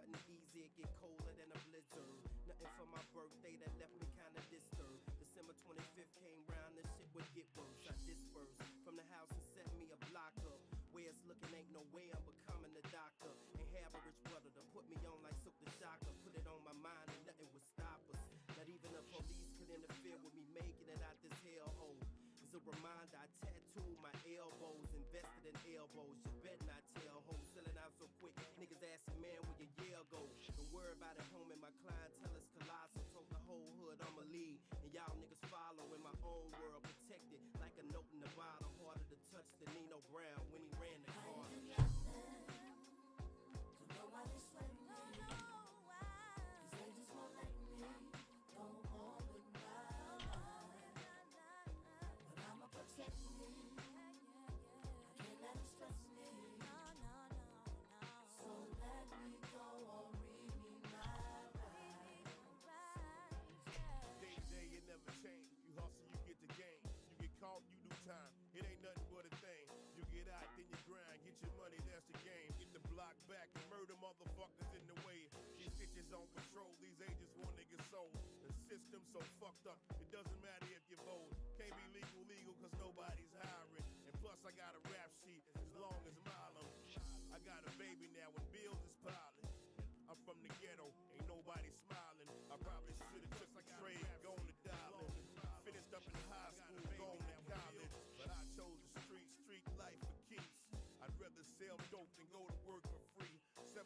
nothing easy, it get colder than a blizzard. Nothing for my birthday that left me kinda disturbed. December 25th came round, the shit would get worse. I dispersed from the house and set me a block up. Where it's looking ain't no way I'm becoming a doctor. Ain't have a rich brother to put me on like Soap the Shocker. Put it on my mind and nothing would stop us. Not even the police could interfere with me making it out this hellhole. It's a reminder, I tattooed my elbows, invested in elbows. You bet not tell hoes, selling out so quick. Niggas asking, man, where your year go? Don't worry about it, homie, my clientele is colossal. Told the whole hood I'm a lead, and y'all niggas follow in my own world, protected like a note in the bottle. Harder to touch than Nino Brown when he ran the car. So nobody sweat me. Cause they just won't let me go on with my life. But I'ma protect me. I can't let it stress me. So let me go or read me my rights. Day to day, it never change. You hustle, you get the game. You get caught, you do time. It ain't nothing but a thing. You get out, then you grind. Get your money, that's the game. Get the block back and murder motherfuckers in the way. These bitches on patrol, these agents want niggas sold. The system's so fucked up, it doesn't matter if you vote. Can't be legal, cause nobody's hiring. And plus, I got a rap sheet as long as Marlon. I got a baby now and bills is piling. I'm from the ghetto, ain't nobody smiling. I probably should've took a trade, gone to dialing. Finished up in high school, gone to college. But I chose the street life for keeps. I'd rather sell dope than go to work for free. $7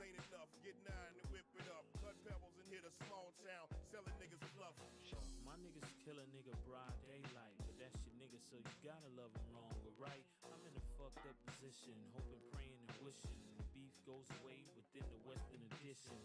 ain't enough, get 9 and whip it up. Cut pebbles and hit a small town, selling niggas fluff. My niggas kill a nigga broad daylight, but that's your nigga, so you gotta love him wrong or right. I'm in a fucked up position, hoping, praying, and wishing the beef goes away within the Western edition.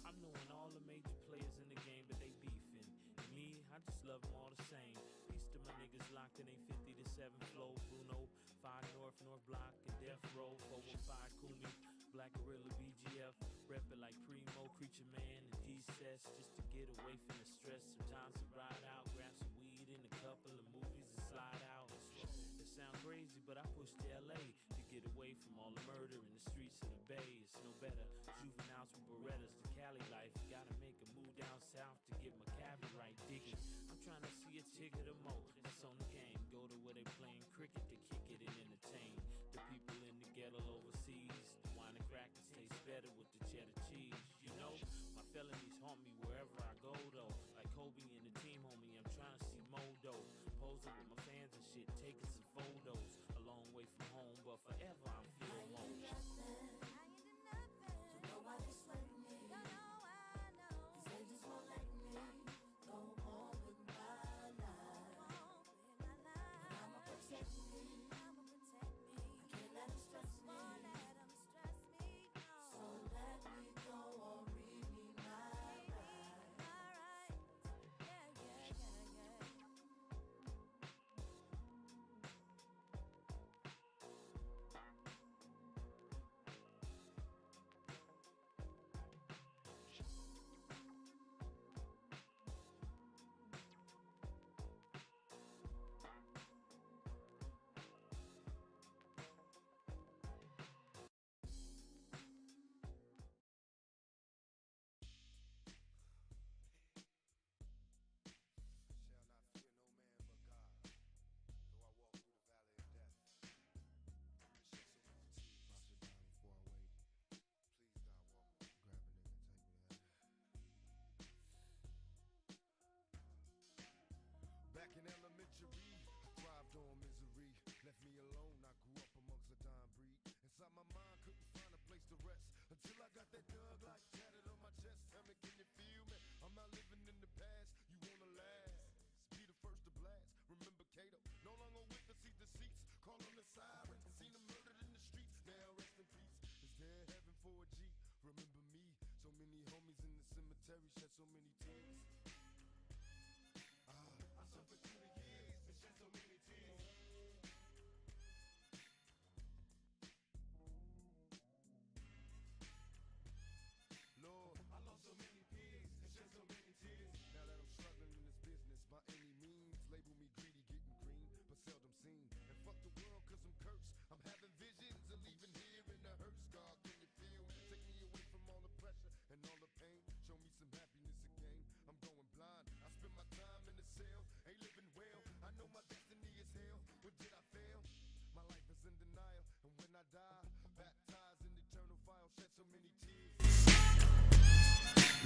I'm knowing all the major players in the game, but they beefing. And me, I just love them all the same. Peace to my niggas locked in a 50 to 7 flow. Bruno, 5 North Block, and Death Row, 415 Kumi, Black Gorilla BGF, reppin' like Primo, Creature Man, and G-Sess, just to get away from the stress. Sometimes I ride out, grab some weed in a couple of movies and slide out. It sound crazy, but I push to LA to get away from all the murder in the streets of the Bay. It's no better. Juveniles with Berettas, the Cali life. Gotta make a move down south to get my cabin right. Digging. I'm trying to see a ticket or more. That's on the game. Go to where they playing cricket to kick it and entertain the people in the ghetto overseas. The wine and crackers taste better with the cheddar cheese. You know, my felonies haunt me wherever I go though. Like Kobe and the team homie, I'm trying to see Modo. Posing with my fans and shit, taking some photos. A long way from home, but forever I'm feeling low. So nobody sweat me. Cause they just won't let me go on with my life. But I'ma protect me.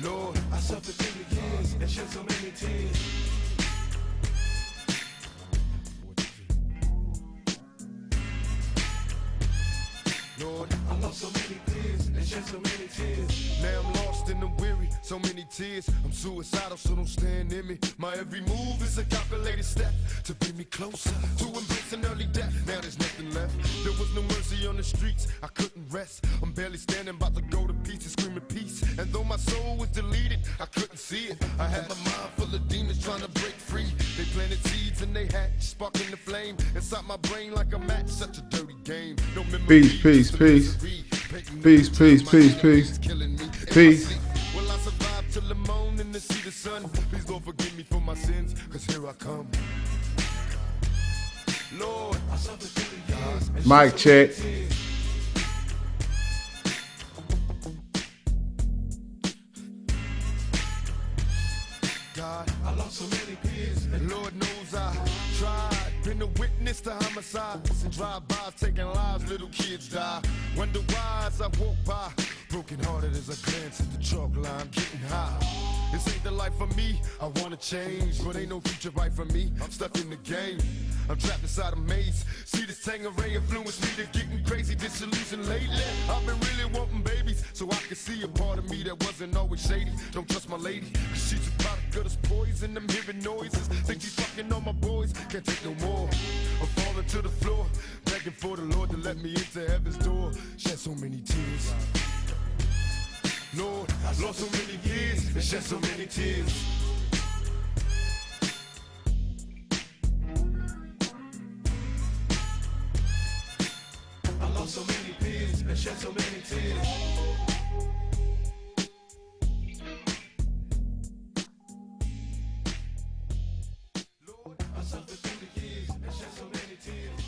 Lord, I suffered through the years and shed so many tears. Lord, I lost so many tears and shed so many tears. Now I'm lost and I'm weary, so many tears. I'm suicidal, so don't stand in me. My every move is a calculated step to bring me closer to embracing early death. Now there's nothing left. There was no mercy on the streets, I couldn't rest. I'm barely standing, about to go to pieces, screaming peace. And though my soul was deleted, I couldn't see it. I had my mind full of demons trying to break free. They planted seeds and they hatched, sparking the flame inside my brain like a match. Such a dirty game. No memory. Peace. Peace. Will I survive till the morning to see the sun? Please don't forgive me for my sins, cause here I come. Lord, I suffer through the years. Mic check. God, I lost so many peers, and Lord knows I tried. Been a witness to homicides and drive-bys taking lives, little kids die. Wonder why as I walk by, broken hearted as I glance at the chalk line, getting high. This ain't the life for me, I wanna change, but ain't no future right for me. I'm stuck in the game, I'm trapped inside a maze. See this Tangeray influence me to getting crazy, disillusioned lately. I've been really wanting babies, so I can see a part of me that wasn't always shady. Don't trust my lady, cause she's a product of this poison. I'm hearing noises, think she's fucking on my boys, can't take no more. I'm falling to the floor, begging for the Lord to let me into heaven's door. Shed so many tears. Lord, I lost so many years and shed so many tears. I lost so many peers and shed so many tears. Lord, I suffered through the years and shed so many tears.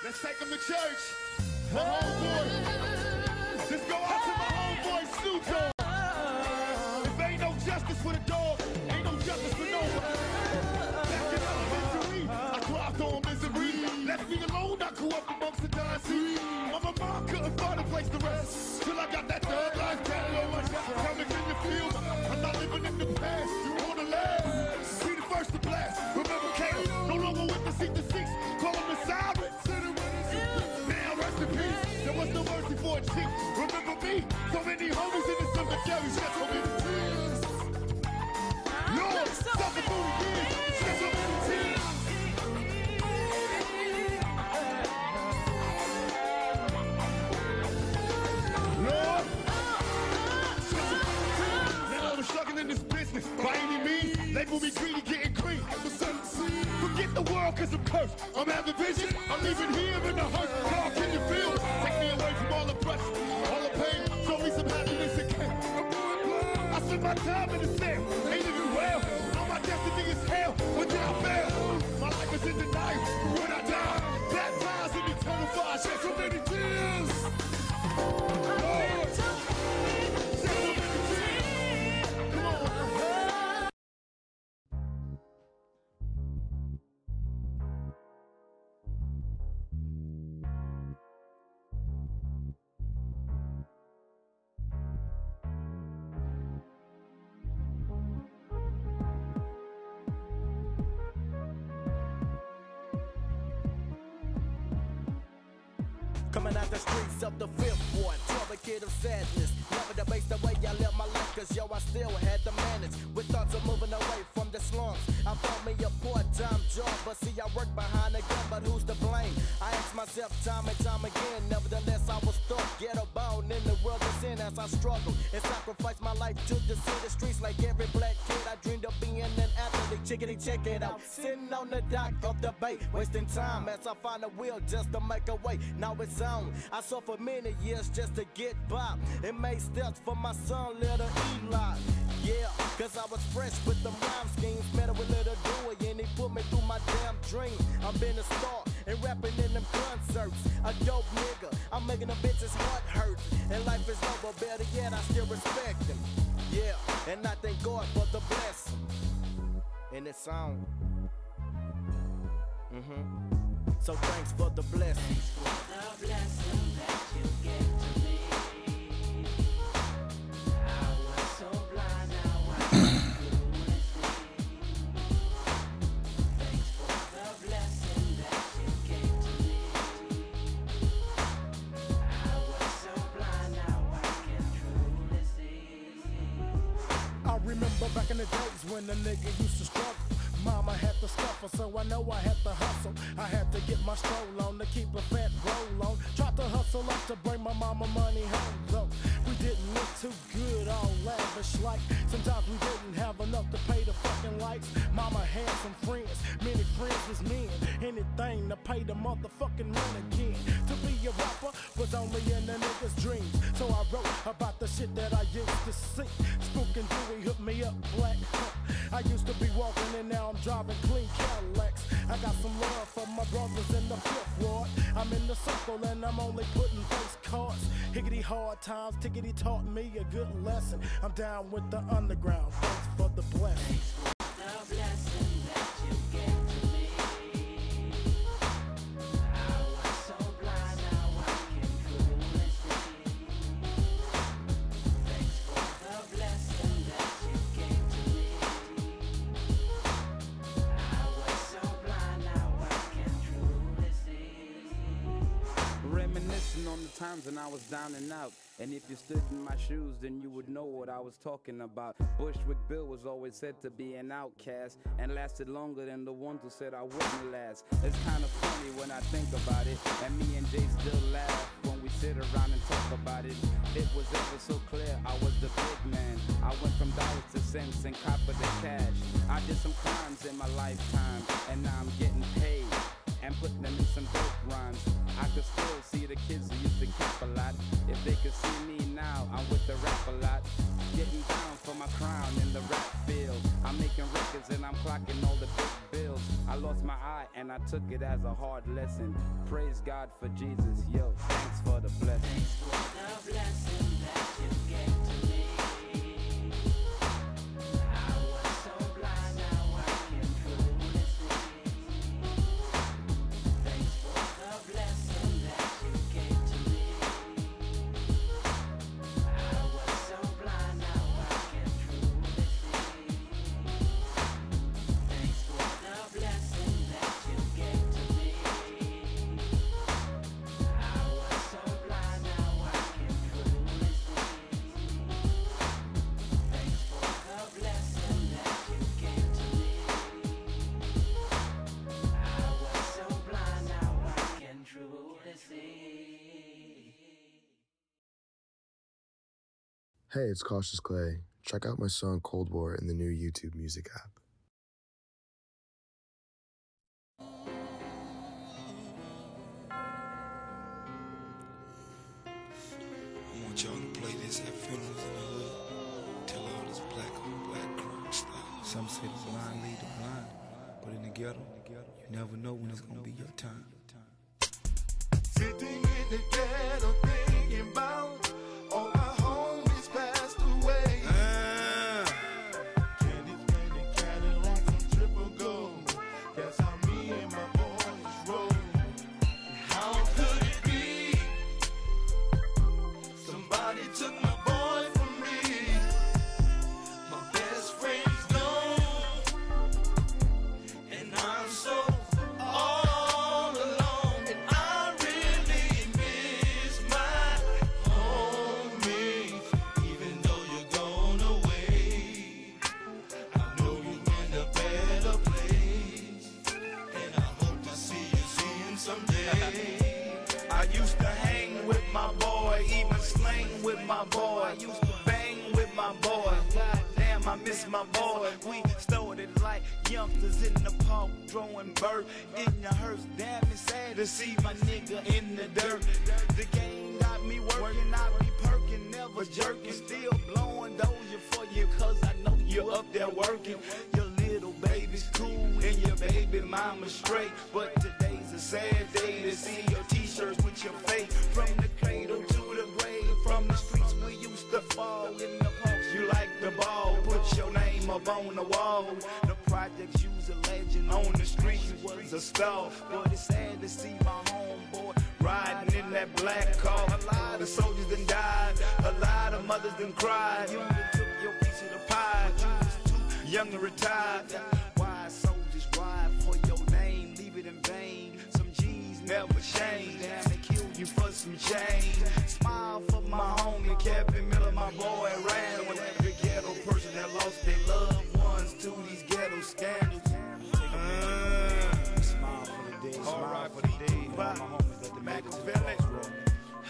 Let's take him to church. My homeboy. Let's go out to my homeboy Snoop Dogg. If ain't no justice for the dog, ain't no justice for nobody. Back in elementary, I thrived on misery. Left me alone, I grew up amongst the dynasty. My mom couldn't find a place to rest. Till I got that thug life tatted on my chest. Tell me, can you feel me? I'm not living in the past. You wanna laugh? Be the first to blast. Remember Kale, no longer with the seat to six. Call him the siren. There was no mercy for a chick. Remember me? So many homies in the cemetery. Shed so many tears. Lord, suffer through the years. Shed so many tears. Lord, now I'm struggling in this business by any means. Label me greedy, getting green. Forget the world cause I'm cursed. I'm having vision. I'm leaving here in the hurt. How can you feel? Take me away from all the pressure, all the pain. Show me some happiness again. I spend my time in the cell. Ain't living well. Know my destiny is hell. When did I fail? My life is in denial. When I die, baptized in eternal fire. Shed so many tears. Lord, shed so many tears. Come on. Coming out the streets of the fifth ward, 12 kid of sadness. Never debase the way I live my life, cause yo, I still had to manage. With thoughts of moving away from the slums, I found me a part-time job, but see, I work behind the gun, but who's to blame? I ask myself time and time again, nevertheless, I was stuck. Get bound in the world of sin as I struggle and sacrifice my life to the city streets like every black kid. I dreamed of being an athlete, chickadee, check it out. Sitting on the dock of the bay, wasting time as I find a wheel just to make a way. Now it's on. I suffered many years just to get by and made steps for my son, little Eli. Yeah, cause I was fresh with them rhyme schemes. Met up with little Dewey and he put me through my damn dream. I've been a star and rapping in them concerts. A dope nigga, I'm making the bitches heart hurt. And life is over, better yet, I still respect him. Yeah, and I thank God for the blessing. and it's on. So thanks for the blessing. Thanks for the blessing that you gave to me. I was so blind, now I can truly see. Thanks for the blessing that you gave to me. I was so blind, now I can truly see. I remember back in the days when the nigga used to struggle. Mama had to suffer, so I know I had to hustle. I had to get my stroll on to keep a fat roll on. Tried to hustle up to bring my mama money home, though we didn't look too good, all lavish like. Sometimes we didn't have enough to pay the fucking lights. Mama had some friends, many friends was men. Anything to pay the motherfucking rent again. To be a rapper was only in the niggas' dreams. So I wrote about the shit that I used to see. Spook and Dewey hooked me up black. I used to be walking and now I'm driving clean Cadillacs. I got some love for my brothers in the 5th ward. I'm in the circle and I'm only putting face cards. Higgity hard times, Tiggity taught me a good lesson. I'm down with the underground. Thanks for the blessing. The blessing that you gave to me. I was so blind, now I can truly see. Thanks for the blessing that you gave to me. I was so blind, now I can truly see. Reminiscing on the times when I was down and out. And if you stood in my shoes, then you would know what I was talking about. Bushwick Bill was always said to be an outcast and lasted longer than the ones who said I wouldn't last. It's kind of funny when I think about it, and me and Jay still laugh when we sit around and talk about it. It was ever so clear I was the big man. I went from dollars to cents and copper to cash. I did some crimes in my lifetime, and now I'm getting paid and putting them in some dope rhymes. I could still see the kids who used to cap a lot. If they could see me now, I'm with the rap a lot. Getting down for my crown in the rap field. I'm making records and I'm clocking all the big bills. I lost my eye and I took it as a hard lesson. Praise God for Jesus, yo, thanks for the blessing. Thanks for the blessing that you gave to me. I was so blind, now I can truly see. Thanks for the blessing that you gave to me. I was so blind, now I can truly see. Thanks for the blessing that you gave to me. I was so blind, now I can truly see. Thanks for the blessing that you gave to me. I was so blind, now I can truly see. Hey, it's Cautious Clay. Check out my song Cold War in the new YouTube Music app. I want y'all to play this at funerals in the hood. Tell all this black on black crime stuff. Some say the blind lead the blind, but in the ghetto, you never know when it's gonna be your time. Sitting in the ghetto thinking about all my homies passed away. Candy painted Cadillacs on triple gold. That's how me and my boys roll. How could it be? Somebody took my boy from me. My best friend's gone, and I'm so all alone. And I really miss my homie. Even though you're gone away, I know you're in a better place, and I hope to see you soon someday. I used to hang with my boy, even slang with my boy. I used to bang with my boy. Goddamn, I miss my boy. We started like youngsters in the park, throwing bird in the hearse. Damn, it's sad to see my nigga in the dirt. The game got me working, I be perking, never jerking, still blowing doja for you, cause I know you up there working. Your little baby's cool and your baby mama's straight, but today's a sad day to see your t-shirts with your face. From the cradle to the grave, from the streets we used to fall in the parks. You like the ball, put your name up on the wall. The projects, you was a legend. On the street, you was a star. But it's sad to see my homeboy riding in that black car. A lot of soldiers done died, a lot of mothers done cried. You done took your piece of the pie, but you was too young to retire. Why soldiers ride for your name, leave it in vain. Some G's never change, damn they killed you for some change. Smile for my homie Kevin Miller, my boy ran with every ghetto person that lost their loved ones to these ghetto scandals. Smile for the day, smile for the day. My homies that the made it to the crossroad.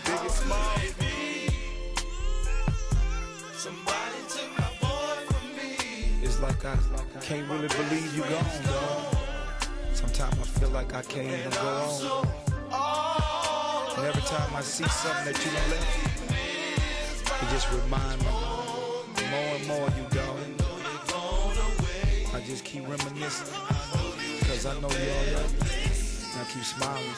Big and small. Somebody took my boy from me. It's like I can't really believe you gone, dog. Sometimes I feel like I can't even go on. And every time I see something that you done left, it just reminds me more and more you gone. I just keep reminiscing, cause I know you all love me. And I keep smiling,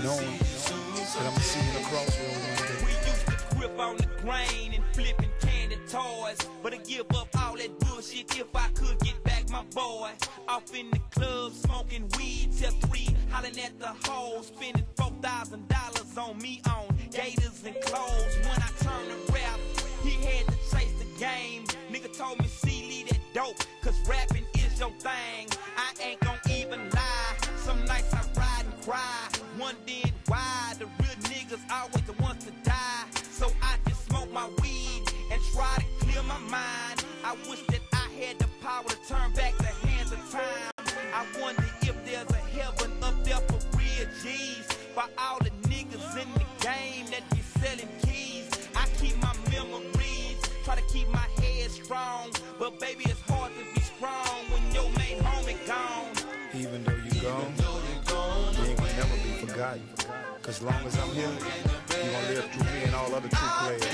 knowing that I'm gonna see you in the crossroad one day. We used to grip on the grain and flipping candy toys, but I give up all that bullshit if I could get back my boy. Off in the club, smoking weed till 3, hollering at the hoes, spending $4,000 on me on gators and clothes. When I turned to rap, he had to chase the game. Nigga told me, see, leave that dope, cause rapping is your thing. I ain't gon' even lie, some nights I ride and cry, wondering why the real niggas always the ones to die. So I just smoke my weed and try to clear my mind. I wish that I had the power to turn back the hands of time. I wonder if there's a heaven up there for real G's, for all the niggas in the game that be selling keys. I keep my memories, try to keep my head strong, but baby it's hard to be strong when your main homie gone. Even though you gone, you ain't gonna never be forgotten. Cause as long as I'm here, you gonna live through me and all other true players.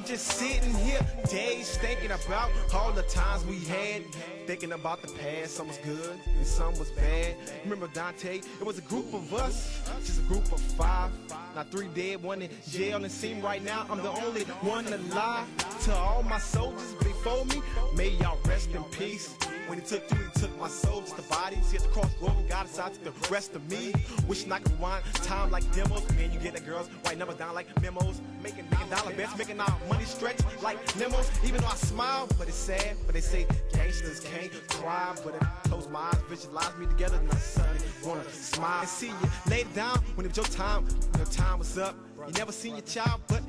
Just sitting here, days thinking about all the times we had, thinking about the past. Some was good and some was bad. Remember Dante? It was a group of us, just a group of 5. Now 3 dead, 1 in jail, and it seemed right now I'm the only one alive. To all my soldiers before me, may y'all rest in peace. When he took you, he took my soul, just the bodies. He at the crossroad and got aside, took the rest of me. Wishing I could rewind time like demos. Man, you get the girls, write numbers down like memos. Making dollar bets, making our money stretch like limos. Even though I smile, but it's sad. But they say gangsters can't cry. But if I close my eyes, visualize me together, and I suddenly wanna smile and see you lay it down when it was your time was up. You never seen your child, but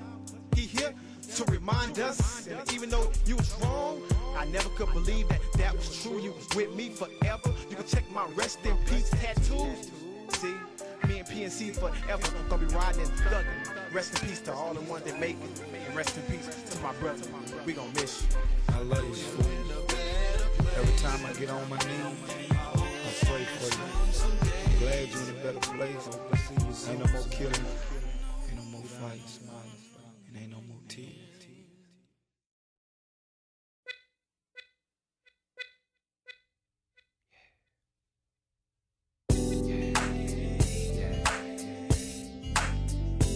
he here to remind us. And even though you was wrong, I never could believe that was true. You was with me forever. You can check my rest in peace tattoos. See, me and PNC forever gonna be riding and thugging. Rest in peace to all the ones that make it. And rest in peace to my brother. We gon' miss you. I love you, fool. Every time I get on my knees, I pray for you. I'm glad you're in a better place. Ain't no more killing, ain't no more fights, and ain't no more tears.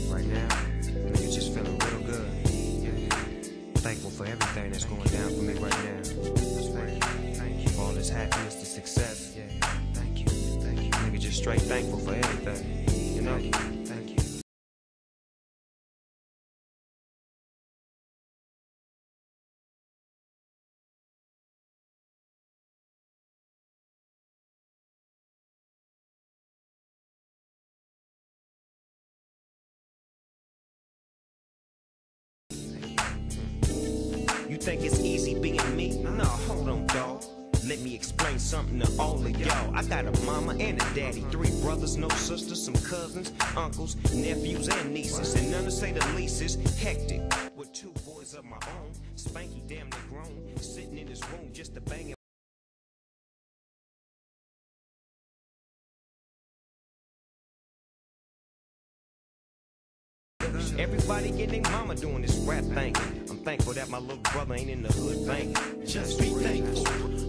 Right now, nigga just feeling real good. Thankful for everything that's going down for me right now. Thank you. All this happiness, the success. Thank you. Nigga just straight thankful for everything. You know? Thank you. You think it's easy being me? No, hold on, dawg. Let me explain something to all of y'all. I got a mama and a daddy, 3 brothers, no sisters, some cousins, uncles, nephews, and nieces. And none to say the least is hectic. With 2 boys of my own, Spanky damn near grown, sitting in this room just to bang it. Everybody get their mama doing this rap thing. I'm thankful that my little brother ain't in the hood bank. Just be thankful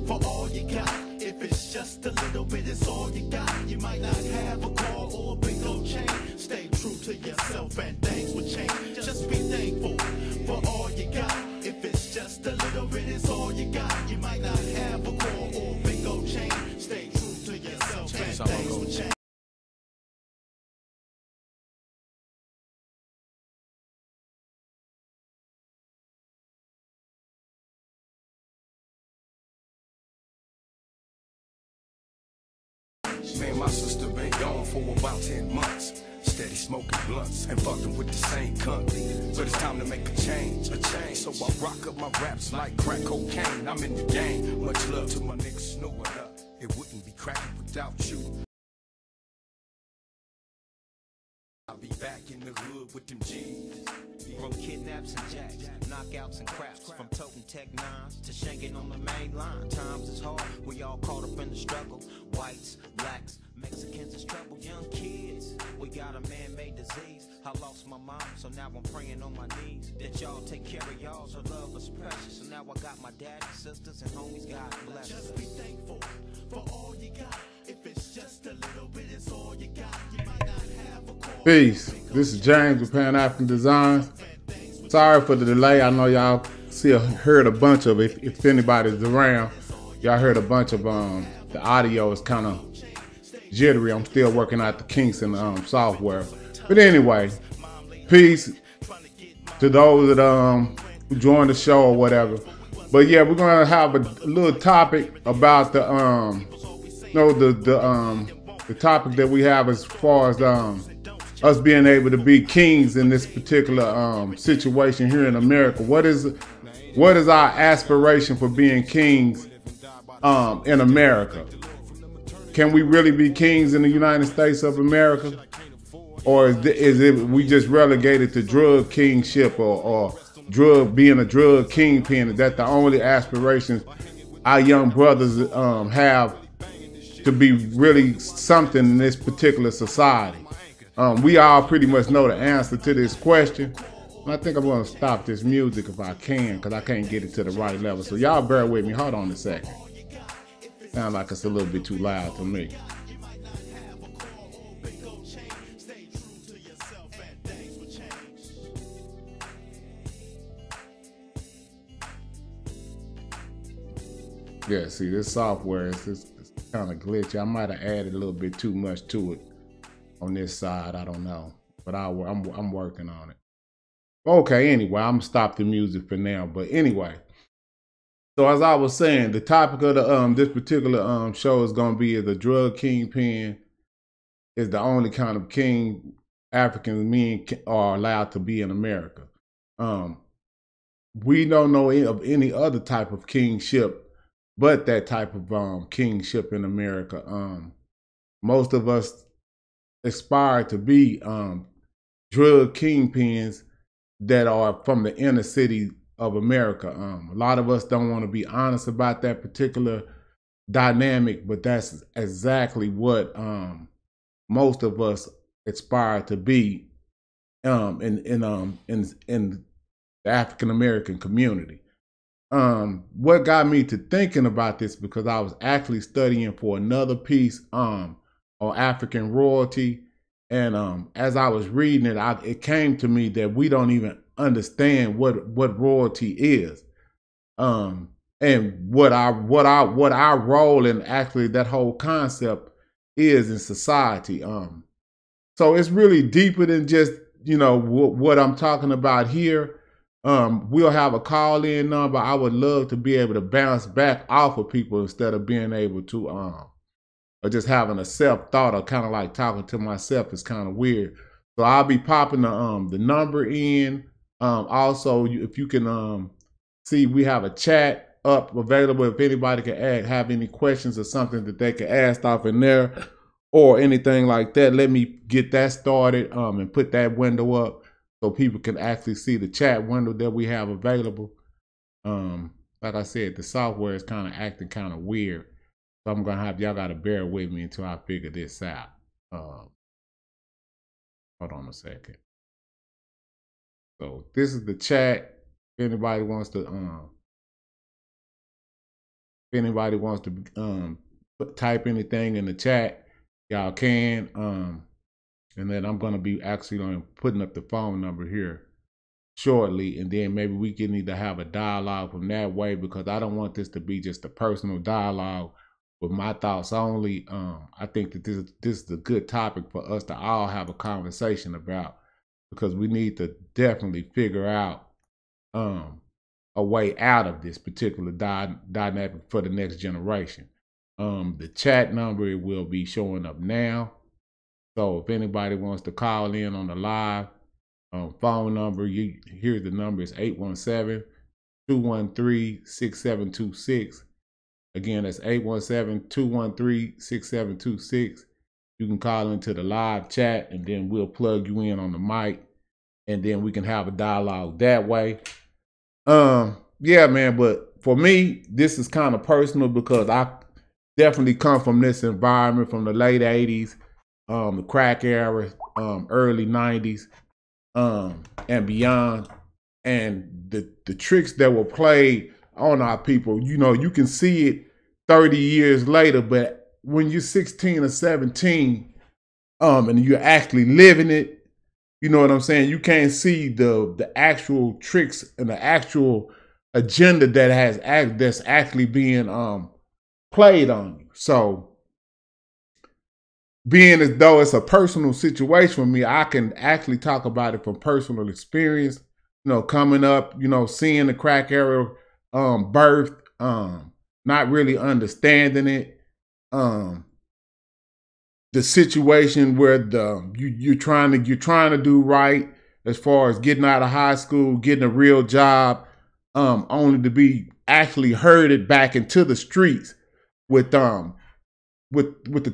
for all you got. If If it's just a little bit, it's all you got. You might not have a car or a big old chain. Stay true to yourself and things will change. Just be thankful for all you got. If it's just a little bit, it's all you got. You might not have a car or a big old chain. Stay true to yourself and things will change. Man, my sister been gone for about 10 months. Steady smoking blunts and fucking with the same cunt. But it's time to make a change. So I rock up my raps like crack cocaine. I'm in the game. Much love to my niggas snowing up. It wouldn't be cracking without you. I'll be back in the hood with them G's. From kidnaps and jacks, knockouts and craps, from toting tech nines to shanking on the main line. Times is hard, we all caught up in the struggle. Whites, blacks, Mexicans is trouble. Young kids, we got a man-made disease. I lost my mom, so now I'm praying on my knees that y'all take care of y'all, so love is precious. So now I got my daddy, sisters, and homies, God bless. Just be thankful for all you got. If it's just a little bit, it's all you got. You might not have a car. Peace. This is James with Pan African Designs. Sorry for the delay. I know y'all heard a bunch of it. If anybody's around, y'all heard a bunch of the audio is kind of jittery. I'm still working out the kinks in the software. But anyway, peace to those that who joined the show or whatever. But yeah, we're gonna have a little topic about the the topic that we have as far as us being able to be kings in this particular situation here in America. What is our aspiration for being kings in America? Can we really be kings in the United States of America? Or is it we just relegated to drug kingship or being a drug kingpin? Is that the only aspirations our young brothers have to be really something in this particular society? We all pretty much know the answer to this question. And I think I'm going to stop this music if I can, because I can't get it to the right level. So y'all bear with me. Hold on a second. Sounds like it's a little bit too loud to me. Yeah, see, this software is kind of glitchy. I might have added a little bit too much to it on this side. I don't know, but I'm working on it. Okay, anyway, I'm gonna stop the music for now. But anyway, so as I was saying, the topic of the this particular show is gonna be the drug kingpin is the only kind of king African men are allowed to be in America. We don't know of any other type of kingship but that type of kingship in America. Most of us aspire to be drug kingpins that are from the inner city of America. A lot of us don't want to be honest about that particular dynamic, but that's exactly what most of us aspire to be in the African American community. What got me to thinking about this, because I was actually studying for another piece on African royalty, and as I was reading it, it came to me that we don't even understand what royalty is, and what our role in actually that whole concept is in society. So it's really deeper than just what I'm talking about here. We'll have a call-in number. I would love to be able to bounce back off of people instead of being able to, or just having a self-thought, or kind of like talking to myself is kind of weird. So I'll be popping the number in. Also, if you can see, we have a chat up available. If anybody can have any questions or something that they can ask off in there or anything like that, let me get that started and put that window up, so people can actually see the chat window that we have available. Like I said, the software is kind of acting kind of weird. So I'm going to have y'all got to bear with me until I figure this out. Hold on a second. So this is the chat. If anybody wants to type anything in the chat, y'all can. And then I'm gonna be actually putting up the phone number here shortly, and then maybe we can either have a dialogue from that way, because I don't want this to be just a personal dialogue with my thoughts only. I think that this is a good topic for us to all have a conversation about, because we need to definitely figure out a way out of this particular dynamic for the next generation. The chat number will be showing up now. So if anybody wants to call in on the live phone number, here's the number. It's 817-213-6726. Again, that's 817-213-6726. You can call into the live chat, and then we'll plug you in on the mic, and then we can have a dialogue that way. Yeah, man, but for me, this is kind of personal because I definitely come from this environment from the late 80s, the crack era, early 90s, and beyond. And the tricks that were played on our people, you know, you can see it 30 years later, but when you're 16 or 17, and you're actually living it, you know what I'm saying? You can't see the actual tricks and the actual agenda that's actually being played on you. So being as though it's a personal situation for me, I can actually talk about it from personal experience, you know, coming up, you know, seeing the crack era birth, not really understanding it, the situation where you're trying to do right as far as getting out of high school, getting a real job, only to be actually herded back into the streets with the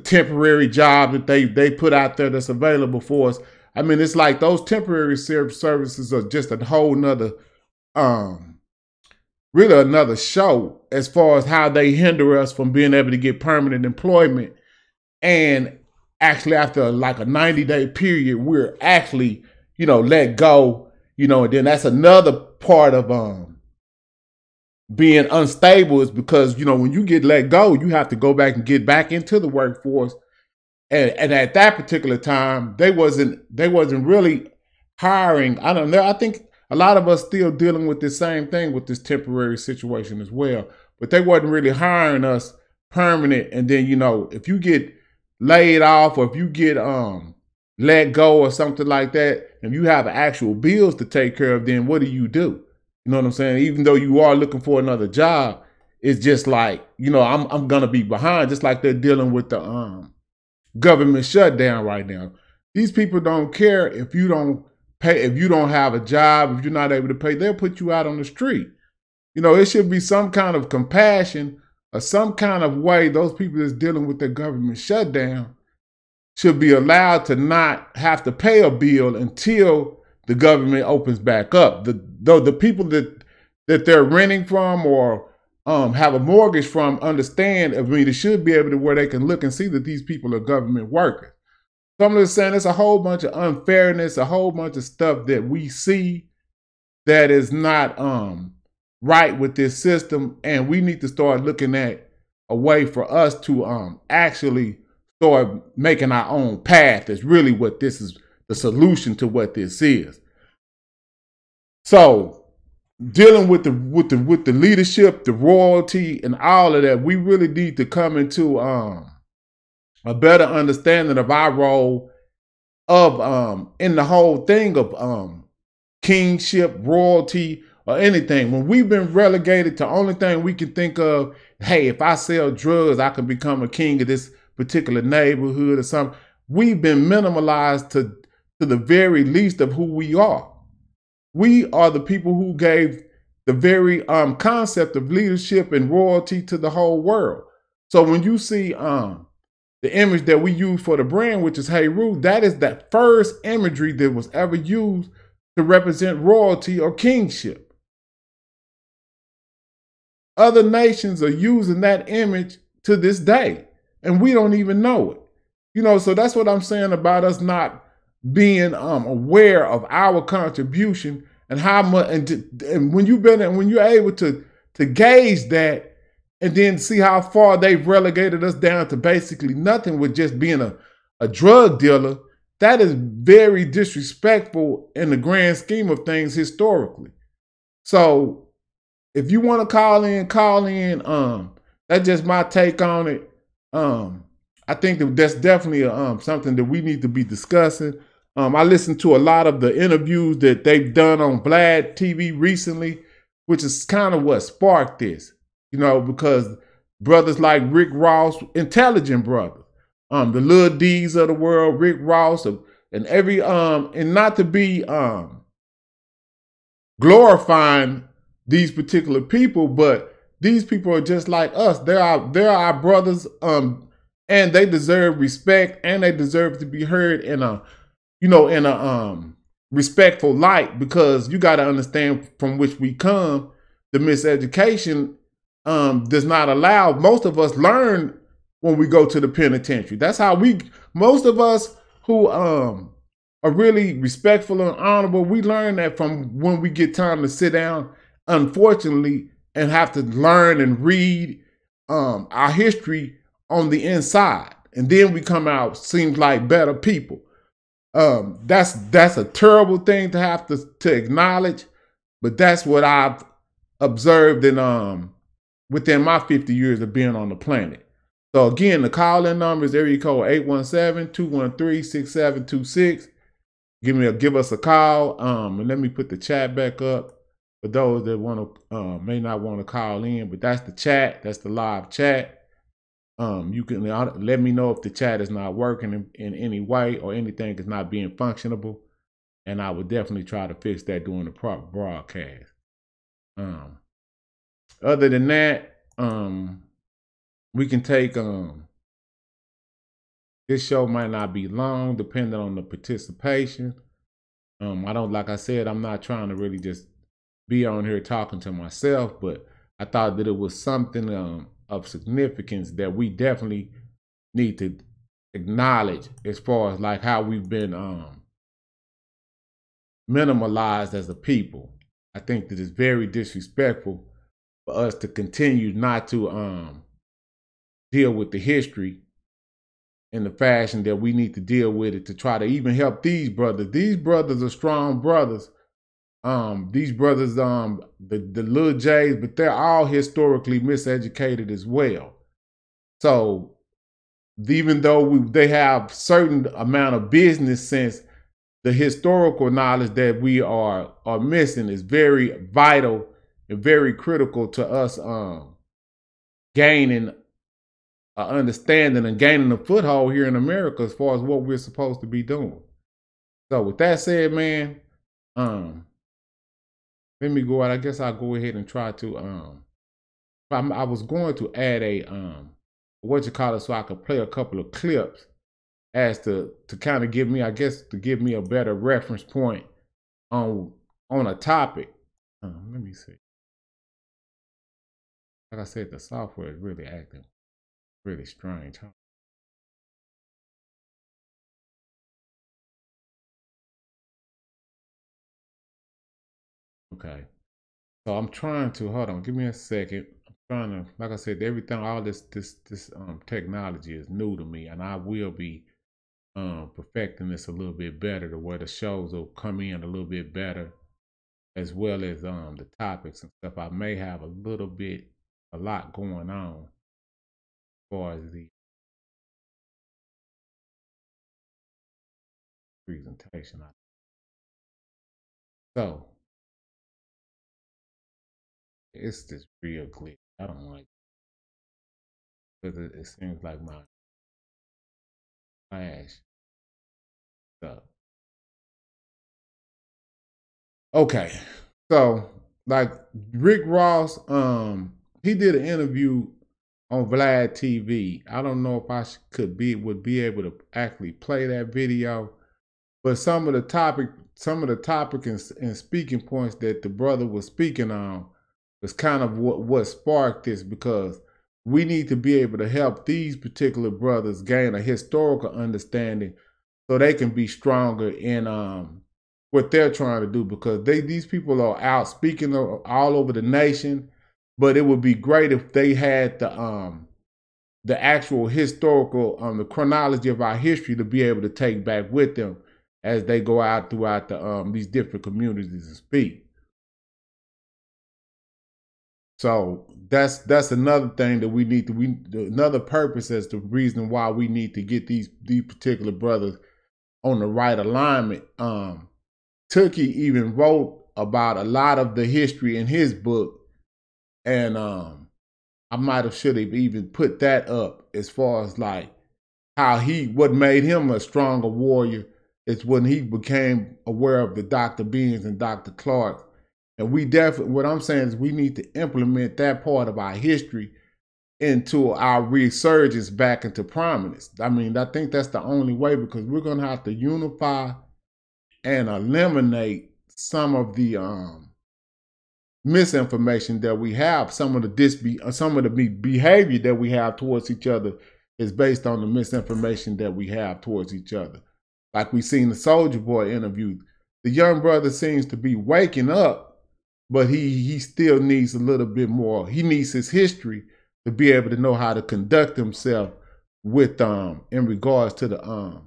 temporary job that they put out there that's available for us. I mean, it's like those temporary services are just a whole nother, really another show as far as how they hinder us from being able to get permanent employment. And actually after like a 90-day period, we're actually, you know, let go, you know, and then that's another part of being unstable, is because, you know, when you get let go, you have to go back and get back into the workforce. And at that particular time, they wasn't really hiring. I don't know. I think a lot of us still dealing with the same thing with this temporary situation as well. But they wasn't really hiring us permanent. And then, you know, if you get laid off or if you get let go or something like that, and you have actual bills to take care of, then what do? You know what I'm saying? Even though you are looking for another job, it's just like, you know, I'm gonna be behind, just like they're dealing with the government shutdown right now. These people don't care if you don't pay, if you don't have a job, if you're not able to pay, they'll put you out on the street. You know, it should be some kind of compassion or some kind of way those people that's dealing with the government shutdown should be allowed to not have to pay a bill until the government opens back up. The people that they're renting from or have a mortgage from understand, I mean, they should be able to where they can look and see that these people are government workers. So I'm just saying, it's a whole bunch of unfairness, a whole bunch of stuff that we see that is not right with this system, and we need to start looking at a way for us to actually start making our own path. Is really what this is, the solution to what this is. So dealing with the leadership, the royalty, and all of that, we really need to come into a better understanding of our role of in the whole thing of kingship, royalty, or anything. When we've been relegated to only thing we can think of, hey, if I sell drugs, I can become a king of this particular neighborhood or something. We've been minimalized to the very least of who we are. We are the people who gave the very concept of leadership and royalty to the whole world. So when you see the image that we use for the brand, which is Hey Roo, that is that first imagery that was ever used to represent royalty or kingship. Other nations are using that image to this day, and we don't even know it. You know, so that's what I'm saying about us not being aware of our contribution and how much, and when you're able to gauge that and then see how far they've relegated us down to basically nothing with just being a drug dealer. That is very disrespectful in the grand scheme of things historically. So if you want to call in, call in. That's just my take on it. I think that's definitely something that we need to be discussing. I listened to a lot of the interviews that they've done on Vlad TV recently, which is kind of what sparked this, you know, because brothers like Rick Ross, intelligent brothers, the Lil D's of the world, Rick Ross, and every, and not to be glorifying these particular people, but these people are just like us. They're our brothers, and they deserve respect, and they deserve to be heard in a, you know, in a respectful light, because you got to understand from which we come. The miseducation does not allow. Most of us learn when we go to the penitentiary. That's how most of us who are really respectful and honorable, we learn that from when we get time to sit down, unfortunately, and have to learn and read our history on the inside. And then we come out, seems like better people. That's a terrible thing to have to acknowledge, but that's what I've observed in within my 50 years of being on the planet. So again, the call-in number is area code 817-213-6726. Give us a call. And let me put the chat back up for those that want to may not want to call in, but that's the chat. That's the live chat. You can let me know if the chat is not working in any way or anything is not being functionable, and I would definitely try to fix that during the broadcast. Other than that, we can take this show might not be long depending on the participation. I don't, like I said, I'm not trying to really just be on here talking to myself, but I thought that it was something of significance that we definitely need to acknowledge, as far as like how we've been minimalized as a people. I think that it's very disrespectful for us to continue not to deal with the history in the fashion that we need to deal with it, to try to even help these brothers. These brothers are strong brothers. These brothers, the Lil J's, but they're all historically miseducated as well. So even though they have certain amount of business sense, the historical knowledge that we are missing is very vital and very critical to us gaining an understanding and gaining a foothold here in America as far as what we're supposed to be doing. So with that said, man, let me go out. I guess I'll go ahead and try to I was going to add a so I could play a couple of clips as to kind of give me, I guess, to give me a better reference point on a topic. Let me see. Like I said, the software is really acting really strange, huh? Okay. So I'm trying to, hold on, give me a second. I'm trying to, like I said, everything, all this technology is new to me, and I will be perfecting this a little bit better to where the shows will come in a little bit better, as well as the topics and stuff. I may have a lot going on as far as the presentation. So it's this real glitch. I don't like it, because it seems like my flash stuff. Okay, so like Rick Ross, he did an interview on Vlad TV. I don't know if I would be able to actually play that video, but some of the topic and speaking points that the brother was speaking on was kind of what sparked this, because we need to be able to help these particular brothers gain a historical understanding so they can be stronger in what they're trying to do, because these people are out speaking all over the nation. but it would be great if they had the actual historical, the chronology of our history to be able to take back with them as they go out throughout these different communities and speak. So that's another thing that we need to, another purpose as the reason why we need to get these particular brothers on the right alignment. Tookie even wrote about a lot of the history in his book, and I should have even put that up as far as like how what made him a stronger warrior is when he became aware of the Dr. Beans and Dr. Clark. And we definitely, what I'm saying is we need to implement that part of our history into our resurgence back into prominence. I mean, I think that's the only way, because we're going to have to unify and eliminate some of the misinformation that we have. Some of the behavior that we have towards each other is based on the misinformation that we have towards each other. Like we seen the Soulja Boy interview, the young brother seems to be waking up, but he still needs a little bit more. He needs his history to be able to know how to conduct himself with in regards to the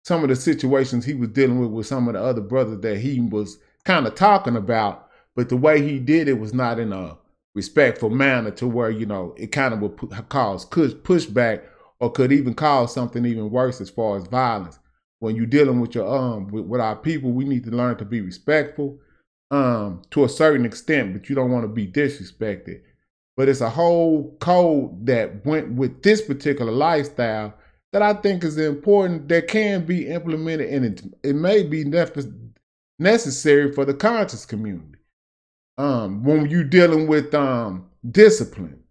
some of the situations he was dealing with some of the other brothers that he was kind of talking about, but the way he did it was not in a respectful manner to where, you know, it kind of would cause pushback or could even cause something even worse as far as violence. When you're dealing with your with our people, we need to learn to be respectful to a certain extent, but you don't want to be disrespected. But it's a whole code that went with this particular lifestyle that I think is important, that can be implemented, and it may be necessary for the conscious community. When you're dealing with discipline,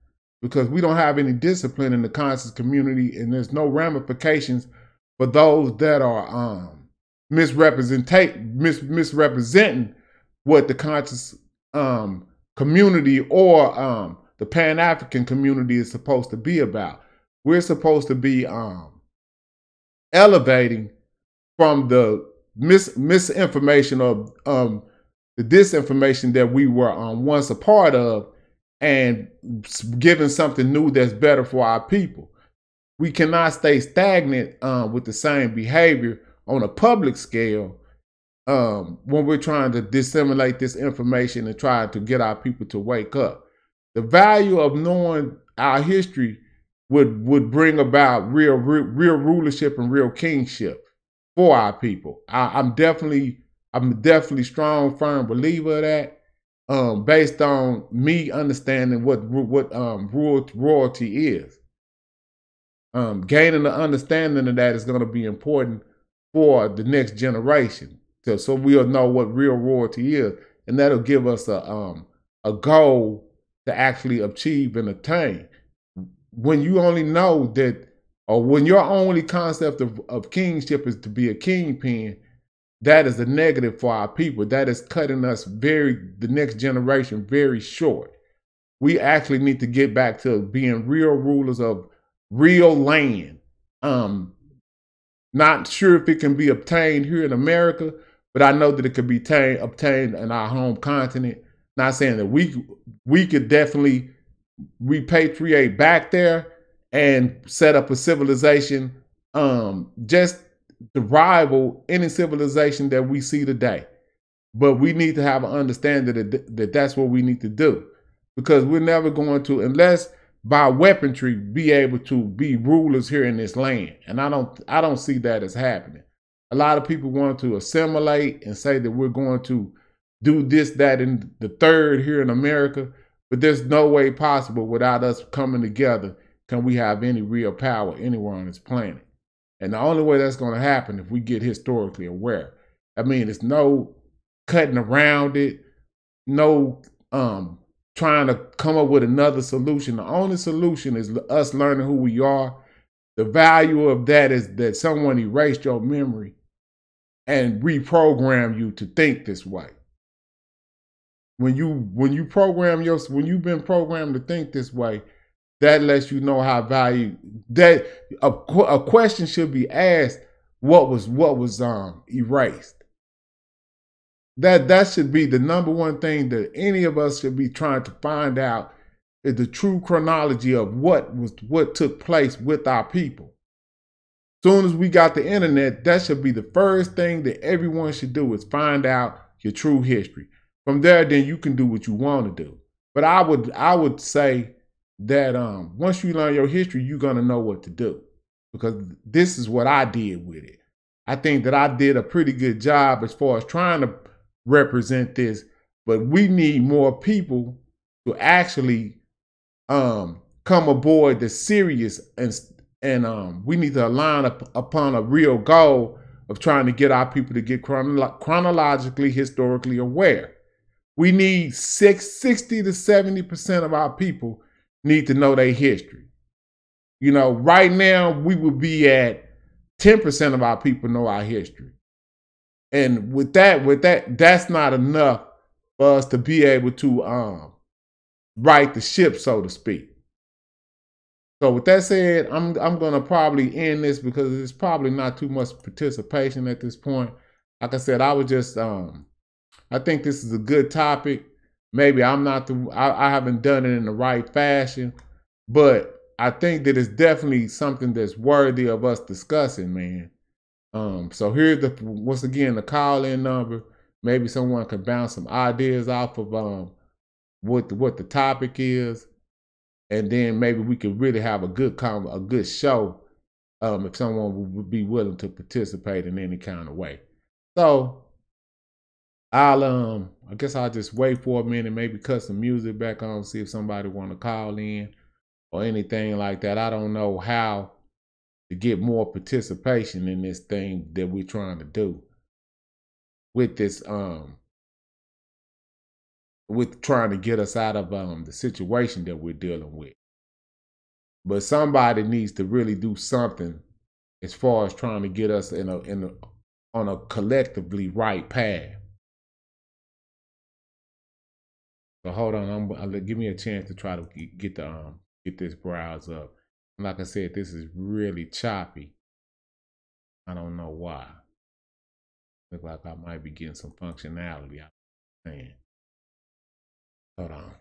because we don't have any discipline in the conscious community, and there's no ramifications for those that are misrepresenting what the conscious community or the Pan-African community is supposed to be about. We're supposed to be elevating from the misinformation of the disinformation that we were once a part of, and giving something new that's better for our people. We cannot stay stagnant with the same behavior on a public scale when we're trying to disseminate this information and try to get our people to wake up. The value of knowing our history would bring about real rulership and real kingship for our people. I'm definitely strong, firm believer of that, based on me understanding what royalty is. Gaining the understanding of that is going to be important for the next generation, so we'll know what real royalty is, and that'll give us a goal to actually achieve and attain. When you only know that, or when your only concept of kingship is to be a kingpin, that is a negative for our people. That is cutting us the next generation very short. We actually need to get back to being real rulers of real land. Not sure if it can be obtained here in America, but I know that it could be obtained in our home continent. Not saying that we could definitely repatriate back there and set up a civilization just to rival any civilization that we see today. But we need to have an understanding that that's what we need to do, because we're never going to, unless by weaponry, be able to be rulers here in this land. And I don't see that as happening. A lot of people want to assimilate and say that we're going to do this, that, and the third here in America, but there's no way possible without us coming together can we have any real power anywhere on this planet. And the only way that's going to happen if we get historically aware. I mean, it's no cutting around it, no trying to come up with another solution. The only solution is us learning who we are. The value of that is that someone erased your memory and reprogram you to think this way. When you've been programmed to think this way, that lets you know how value that a question should be asked. What was erased? That should be the number one thing that any of us should be trying to find out, is the true chronology of what took place with our people. Soon as we got the internet, that should be the first thing that everyone should do, is find out your true history. From there, then you can do what you want to do. But I would say that once you learn your history, you're gonna know what to do, because this is what I did with it. I think that I did a pretty good job as far as trying to represent this, but we need more people to actually come aboard the serious, and we need to align upon a real goal of trying to get our people to get chronologically, historically aware. We need 60 to 70% of our people need to know their history. You know, right now we would be at 10% of our people know our history. And with that, that's not enough for us to be able to right the ship, so to speak. So with that said, I'm gonna probably end this because there's probably not too much participation at this point. Like I said, I was just I think this is a good topic. Maybe I haven't done it in the right fashion, but I think that it's definitely something that's worthy of us discussing, man. So here's once again the call-in number. Maybe someone can bounce some ideas off of what the topic is, and then maybe we could really have a good show if someone would be willing to participate in any kind of way. So I guess I'll just wait for a minute, maybe cut some music back on, see if somebody want to call in or anything like that. I don't know how to get more participation in this thing that we're trying to do with this, with trying to get us out of the situation that we're dealing with. But somebody needs to really do something as far as trying to get us on a collectively right path. So hold on, give me a chance to try to get this browse up. Like I said, this is really choppy. I don't know why. Look like I might be getting some functionality out of it. Hold on.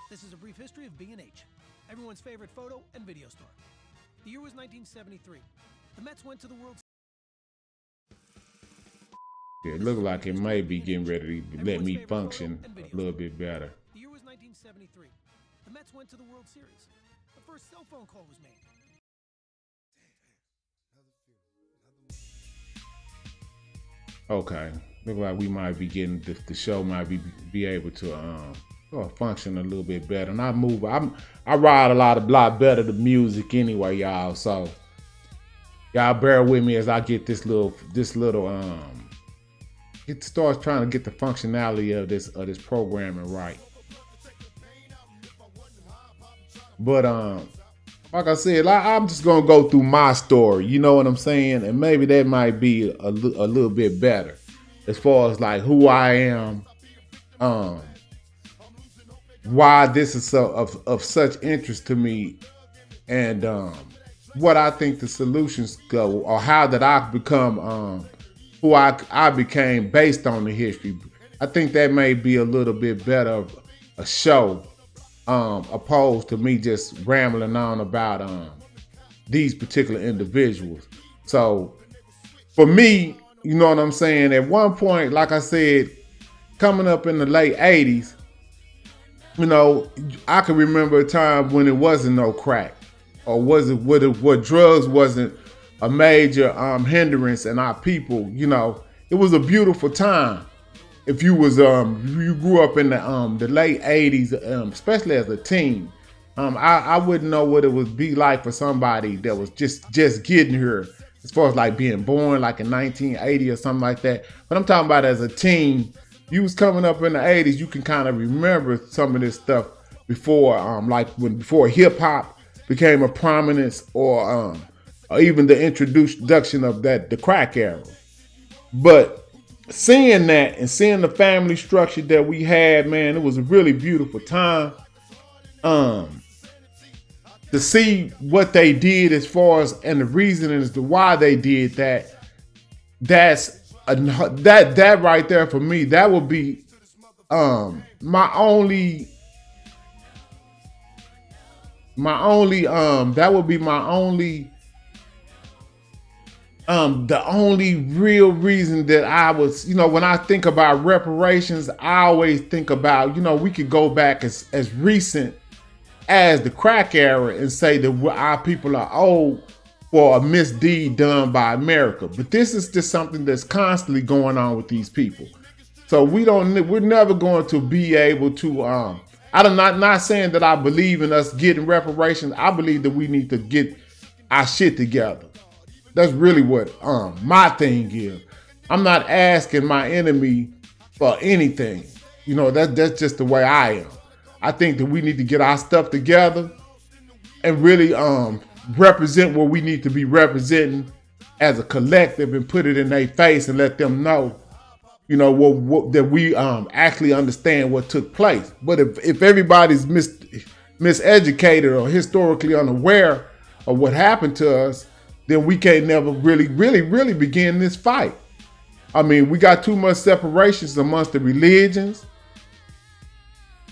This is a brief history of B&H, everyone's favorite photo and video store. The year was 1973. The Mets went to the World Series. It looked like it may be getting ready to let me function a little bit better. The year was 1973. The Mets went to the World Series. The first cell phone call was made. Okay, look like we might be getting the show might be able to function a little bit better. And I ride a lot better the music anyway, y'all. So y'all bear with me as I get this little it starts trying to get the functionality of this programming right. But like I said, I'm just gonna go through my story, you know what I'm saying? And maybe that might be a little bit better as far as like who I am, why this is of such interest to me, and what I think the solutions go, or how that I've become who I became based on the history. I think that may be a little bit better of a show, opposed to me just rambling on about these particular individuals. So for me, you know what I'm saying, at one point, like I said, coming up in the late 80s, you know, I can remember a time when it wasn't no crack, or what drugs wasn't a major hindrance in our people. You know, it was a beautiful time. If you was you grew up in the late 80s, especially as a teen, I wouldn't know what it would be like for somebody that was just getting here, as far as like being born like in 1980 or something like that. But I'm talking about as a teen, you was coming up in the 80s, you can kind of remember some of this stuff before, before hip hop became a prominence, or even the introduction of the crack era. But seeing that and seeing the family structure that we had, man, it was a really beautiful time. To see what they did as far as and the reason as to why they did that. That right there for me, that would be my only that would be my only the only real reason that I was, when I think about reparations, I always think about, we could go back as recent as the crack era and say that our people are owed for a misdeed done by America. But this is just something that's constantly going on with these people. So we're never going to be able to, I'm not saying that I believe in us getting reparations. I believe that we need to get our shit together. That's really what my thing is. I'm not asking my enemy for anything. That's just the way I am. I think that we need to get our stuff together and really represent what we need to be representing as a collective and put it in their face and let them know, that we actually understand what took place. But if everybody's miseducated or historically unaware of what happened to us, then we can't never really begin this fight. I mean, we got too much separations amongst the religions,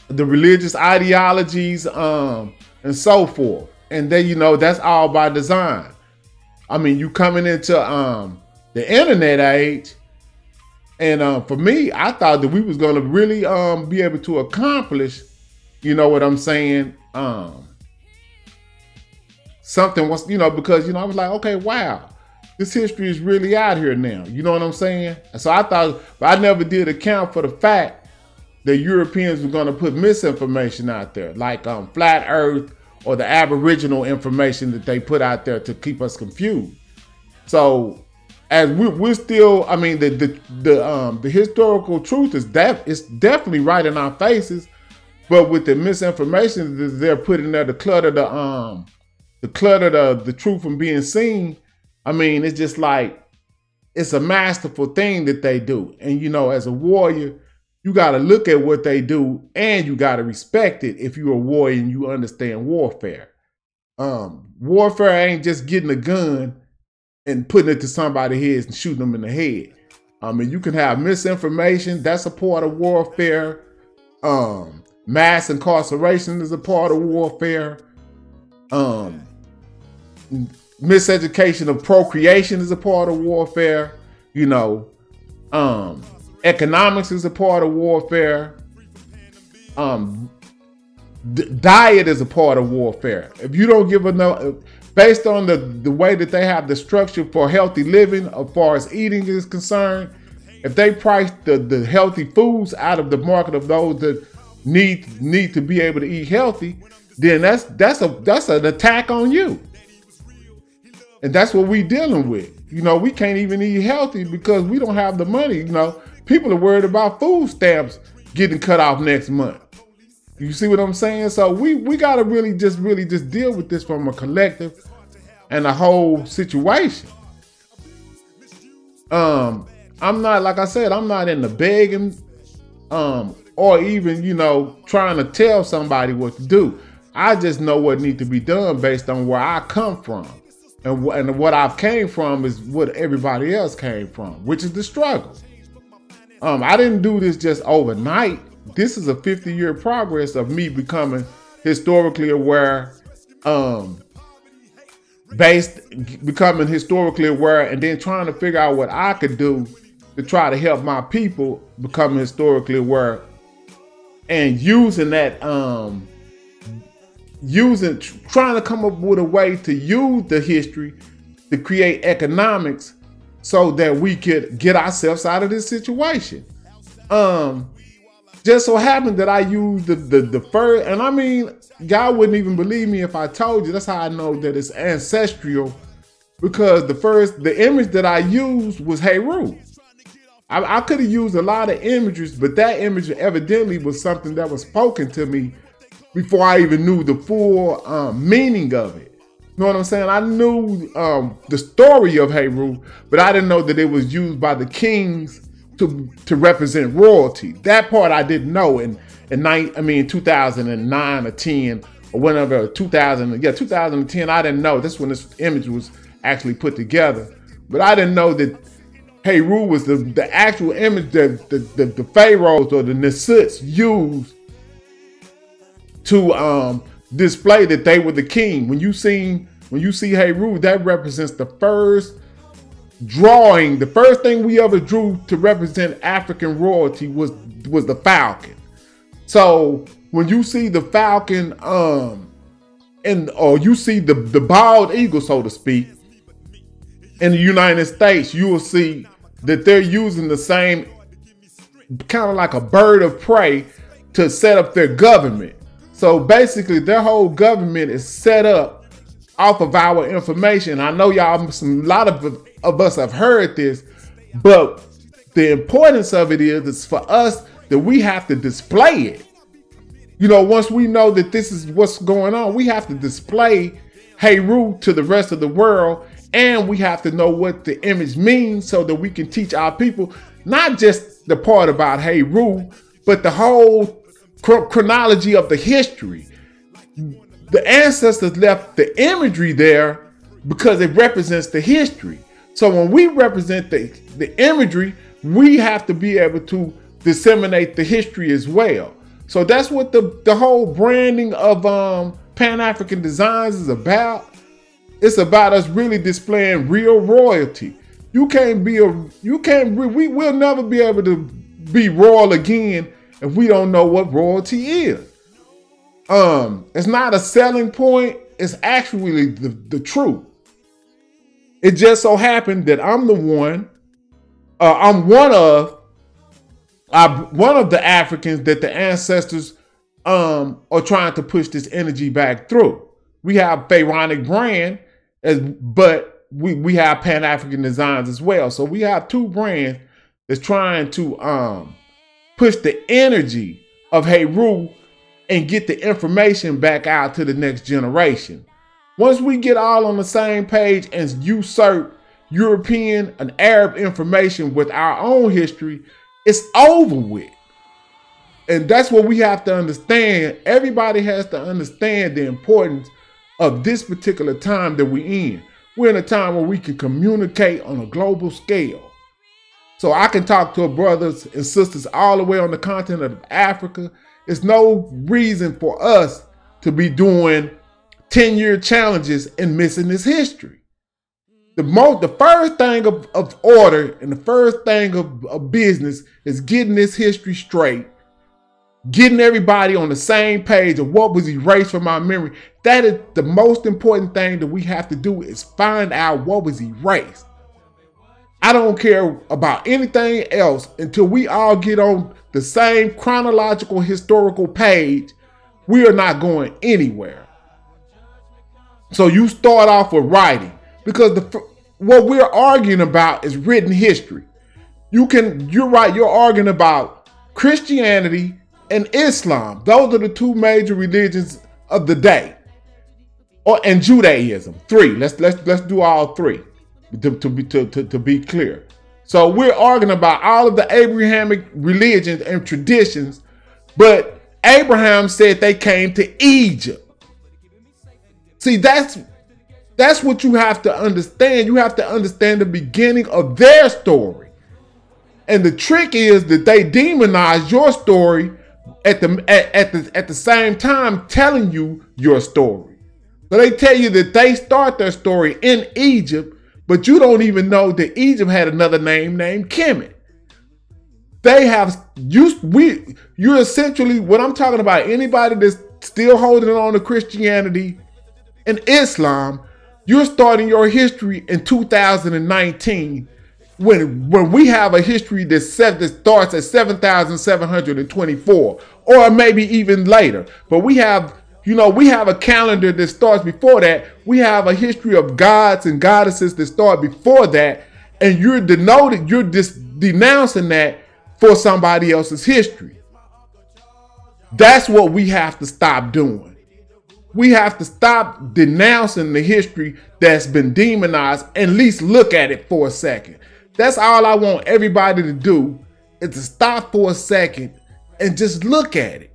the religious ideologies, and so forth. And then, that's all by design. I mean, you coming into the internet age, and for me, I thought that we was going to really be able to accomplish, you know what I'm saying, something was, because, I was like, okay, wow, this history is really out here now. You know what I'm saying? And so I thought, but I never did account for the fact that Europeans were going to put misinformation out there, like flat earth or the aboriginal information that they put out there to keep us confused. So as we're still, I mean, the historical truth is definitely right in our faces, but with the misinformation that they're putting there to clutter the truth from being seen, I mean, it's just like, it's a masterful thing that they do. And, as a warrior, you got to look at what they do and you got to respect it if you're a warrior and you understand warfare. Warfare ain't just getting a gun and putting it to somebody's head and shooting them in the head. I mean, you can have misinformation. That's a part of warfare. Mass incarceration is a part of warfare. Miseducation of procreation is a part of warfare. Economics is a part of warfare. Diet is a part of warfare. If you don't give enough, based on the way that they have the structure for healthy living as far as eating is concerned, if they price the healthy foods out of the market of those that need to be able to eat healthy, then that's an attack on you. And that's what we dealing with. We can't even eat healthy because we don't have the money. People are worried about food stamps getting cut off next month. You see what I'm saying? So we got to really just deal with this from a collective and a whole situation. I'm not, like I said, I'm not into begging or even, trying to tell somebody what to do. I just know what needs to be done based on where I come from. And what I've came from is what everybody else came from, which is the struggle. I didn't do this just overnight. This is a 50-year progress of me becoming historically aware, becoming historically aware, and then trying to figure out what I could do to try to help my people become historically aware, and using that, trying to come up with a way to use the history to create economics so that we could get ourselves out of this situation. Just so happened that I used the first, and I mean, y'all wouldn't even believe me if I told you. That's how I know that it's ancestral, because the image that I used was Heru. I could have used a lot of images, but that image evidently was something that was spoken to me before I even knew the full meaning of it. You know what I'm saying? I knew the story of Heru, but I didn't know that it was used by the kings to represent royalty. That part I didn't know in 2009 or 10 or whenever 2010. I didn't know. That's when this image was actually put together. But I didn't know that Heru was the actual image that the pharaohs or the Nasuts used to display that they were the king. When you see Heru, that represents the first drawing. The first thing we ever drew to represent African royalty was the falcon. So when you see the falcon, or you see the bald eagle, so to speak, in the United States, you will see that they're using the same kind of like a bird of prey to set up their government. So basically, their whole government is set up off of our information. I know y'all, a lot of us have heard this, but the importance of it is for us that we have to display it. You know, once we know that this is what's going on, we have to display Heru to the rest of the world, and we have to know what the image means so that we can teach our people not just the part about Heru, but the whole chronology of the history. The ancestors left the imagery there because it represents the history. So when we represent the imagery, we have to be able to disseminate the history as well. So that's what the whole branding of Pan-African Designs is about. It's about us really displaying real royalty. We will never be able to be royal again if we don't know what royalty is. It's not a selling point. It's actually the truth. It just so happened that I'm one of the Africans that the ancestors are trying to push this energy back through. We have Pharaonic brand, but we have Pan-African Designs as well. So we have two brands that's trying to push the energy of Heru and get the information back out to the next generation. Once we get all on the same page and usurp European and Arab information with our own history, it's over with. And that's what we have to understand. Everybody has to understand the importance of this particular time that we're in. We're in a time where we can communicate on a global scale. So I can talk to brothers and sisters all the way on the continent of Africa. There's no reason for us to be doing 10-year challenges and missing this history. The first thing of order and the first thing of business is getting this history straight, getting everybody on the same page of what was erased from our memory. That is the most important thing that we have to do, is find out what was erased. I don't care about anything else until we all get on the same chronological historical page. We are not going anywhere. So you start off with writing, because what we're arguing about is written history. You're right, you're arguing about Christianity and Islam. Those are the two major religions of the day. And Judaism. 3. Let's do all 3 to be clear. So we're arguing about all of the Abrahamic religions and traditions, but Abraham said they came to Egypt. See, that's what you have to understand. You have to understand the beginning of their story. And the trick is that they demonize your story at the same time telling you your story. So they tell you that they start their story in Egypt, but you don't even know that Egypt had another name named Kemet. You're essentially, what I'm talking about, anybody that's still holding on to Christianity and Islam, you're starting your history in 2019 when we have a history that starts at 7,724, or maybe even later. But we have a calendar that starts before that. We have a history of gods and goddesses that start before that, and you're denouncing that for somebody else's history. That's what we have to stop doing. We have to stop denouncing the history that's been demonized and at least look at it for a second. That's all I want everybody to do, is to stop for a second and just look at it.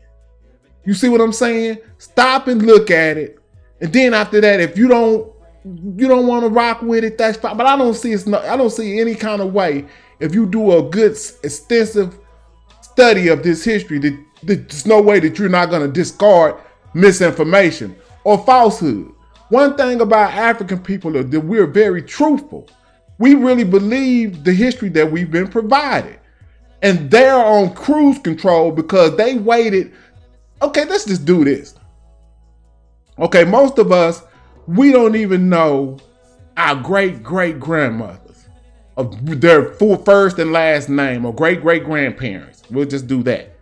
You see what I'm saying? Stop and look at it. And then after that, if you don't want to rock with it, that's fine. But I don't see any kind of way, if you do a good extensive study of this history, there's no way that you're not going to discard misinformation or falsehood. One thing about African people is that we're very truthful. We really believe the history that we've been provided. And they're on cruise control because they waited. Okay, let's just do this. Okay, most of us, we don't even know our great-great-grandmothers, of their full first and last name, or great-great-grandparents. We'll just do that.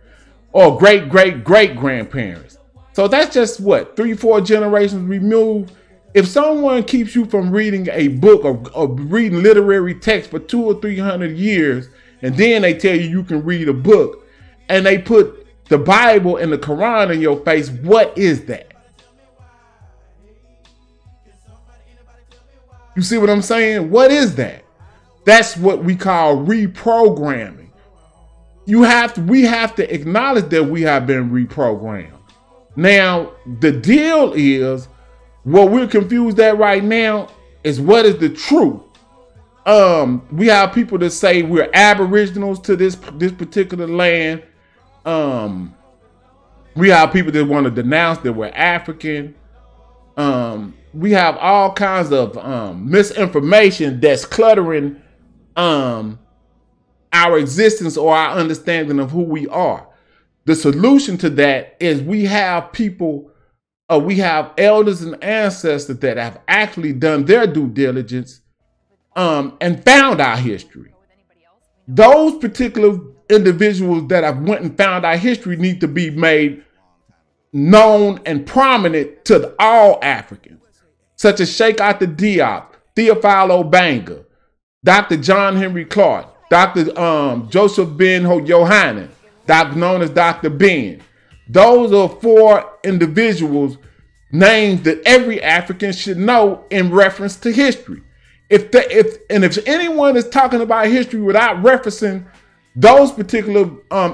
Or great-great-great-grandparents. So that's just what, 3-4 generations removed. If someone keeps you from reading a book or reading literary text for 200 or 300 years, and then they tell you can read a book, and they put the Bible and the Quran in your face, what is that? You see what I'm saying? What is that? That's what we call reprogramming. We have to acknowledge that we have been reprogrammed. Now, the deal is, what we're confused at right now is what is the truth. We have people that say we're aboriginals to this particular land. We have people that want to denounce that we're African. We have all kinds of misinformation that's cluttering our existence or our understanding of who we are. The solution to that is we have people, we have elders and ancestors that have actually done their due diligence and found our history. Those particular individuals that have went and found our history need to be made known and prominent to all Africans, such as Sheikh Anta Diop, Theophile Obenga, Dr. John Henry Clark, Dr. Joseph Ben Yohanan, known as Dr. Ben. Those are 4 individuals, names that every African should know in reference to history. If anyone is talking about history without referencing those particular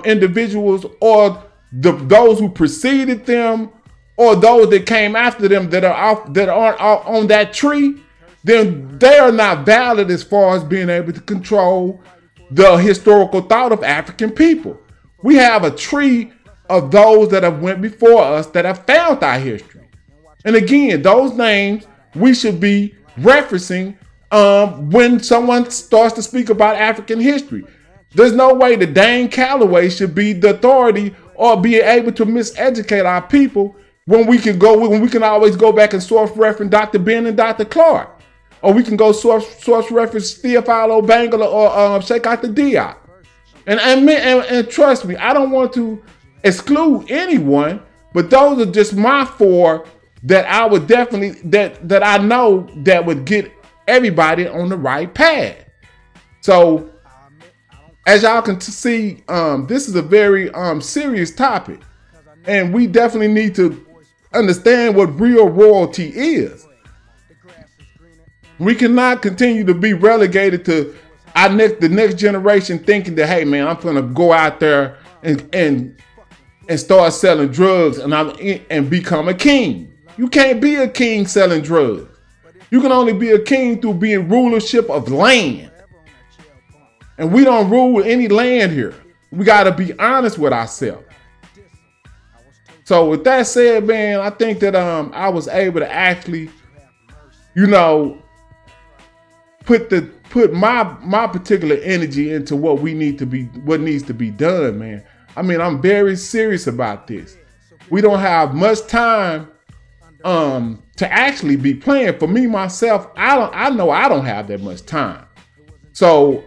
individuals, or those who preceded them, or those that came after them that aren't on that tree, then they are not valid as far as being able to control the historical thought of African people. We have a tree of those that have went before us that have found our history. And again, those names we should be referencing when someone starts to speak about African history. There's no way that Dane Calloway should be the authority or be able to miseducate our people when we can always go back and source reference Dr. Ben and Dr. Clark. Or we can go source reference Theophile Obenga or Sheikh Anta Diop. And trust me, I don't want to exclude anyone, but those are just my 4 that I would definitely, that I know that would get everybody on the right path. So, as y'all can see, this is a very serious topic, and we definitely need to understand what real royalty is. We cannot continue to be relegated to the next generation thinking that, hey man, I'm gonna go out there and start selling drugs and become a king. You can't be a king selling drugs. You can only be a king through being rulership of land. And we don't rule any land here. We got to be honest with ourselves. So with that said, man, I think that I was able to actually, put my particular energy into what needs to be done, man. I mean, I'm very serious about this. We don't have much time to actually be playing. For me, myself, I know I don't have that much time. So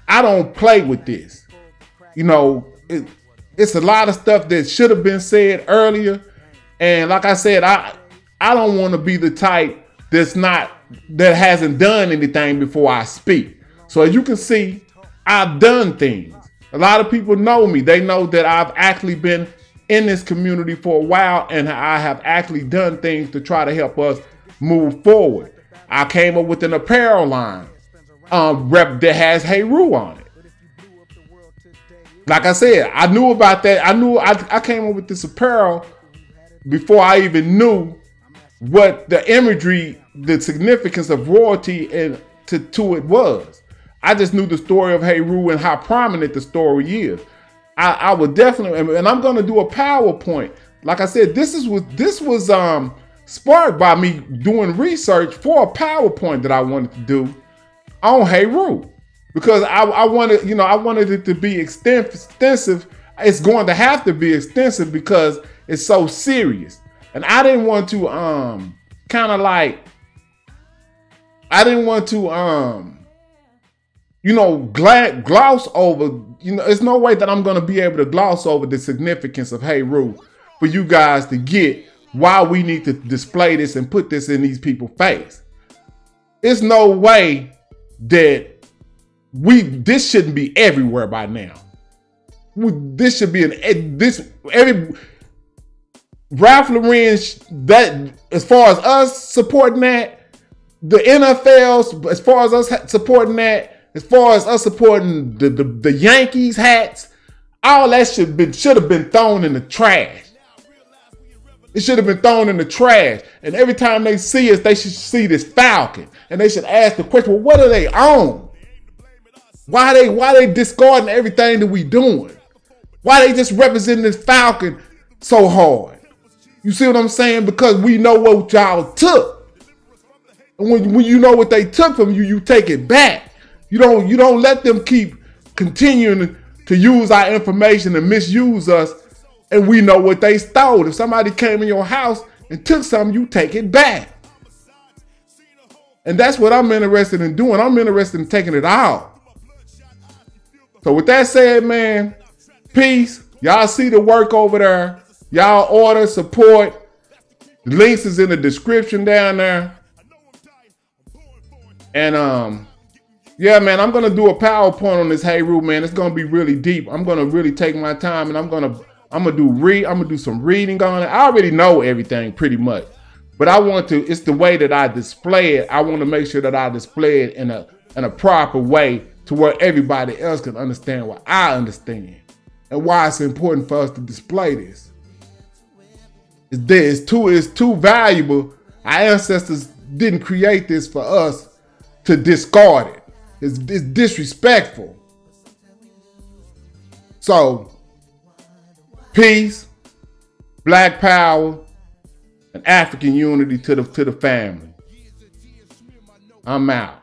I don't play with this. It's a lot of stuff that should have been said earlier. And like I said, I don't want to be the type that hasn't done anything before I speak. So as you can see, I've done things. A lot of people know me. They know that I've actually been in this community for a while, and I have actually done things to try to help us move forward. I came up with an apparel line that has Hey Roo on it. like I said, I knew about that. I came up with this apparel before I even knew what the imagery, the significance of royalty and to it was. I just knew the story of Heru and how prominent the story is. I would definitely, and I'm gonna do a PowerPoint. Like I said, this was sparked by me doing research for a PowerPoint that I wanted to do on Heru. Because I wanted it to be extensive. It's going to have to be extensive because it's so serious. And I didn't want to gloss over, there's no way that I'm going to be able to gloss over the significance of Heru for you guys to get why we need to display this and put this in these people's face. It's no way that this shouldn't be everywhere by now. This should be every Ralph Lauren, that as far as us supporting that, the NFL, as far as us supporting that, as far as us supporting the Yankees hats, all that should have been thrown in the trash. It should have been thrown in the trash. And every time they see us, they should see this falcon. And they should ask the question, well, what do they own? Why they discarding everything that we doing? Why they just representing this falcon so hard? You see what I'm saying? Because we know what y'all took. And when you know what they took from you, you take it back. You don't let them keep continuing to use our information and misuse us, and we know what they stole. If somebody came in your house and took something, you take it back. And that's what I'm interested in doing. I'm interested in taking it all. So with that said, man, peace. Y'all see the work over there. Y'all order, support. The links is in the description down there. And yeah, man, I'm gonna do a PowerPoint on this Heru, man. It's gonna be really deep. I'm gonna really take my time, and I'm gonna do some reading on it. I already know everything pretty much, but it's the way that I display it. I want to make sure that I display it in a proper way to where everybody else can understand what I understand and why it's important for us to display this. It's too valuable. Our ancestors didn't create this for us to discard it. It's disrespectful. So, peace, Black power, and African unity to the family. I'm out.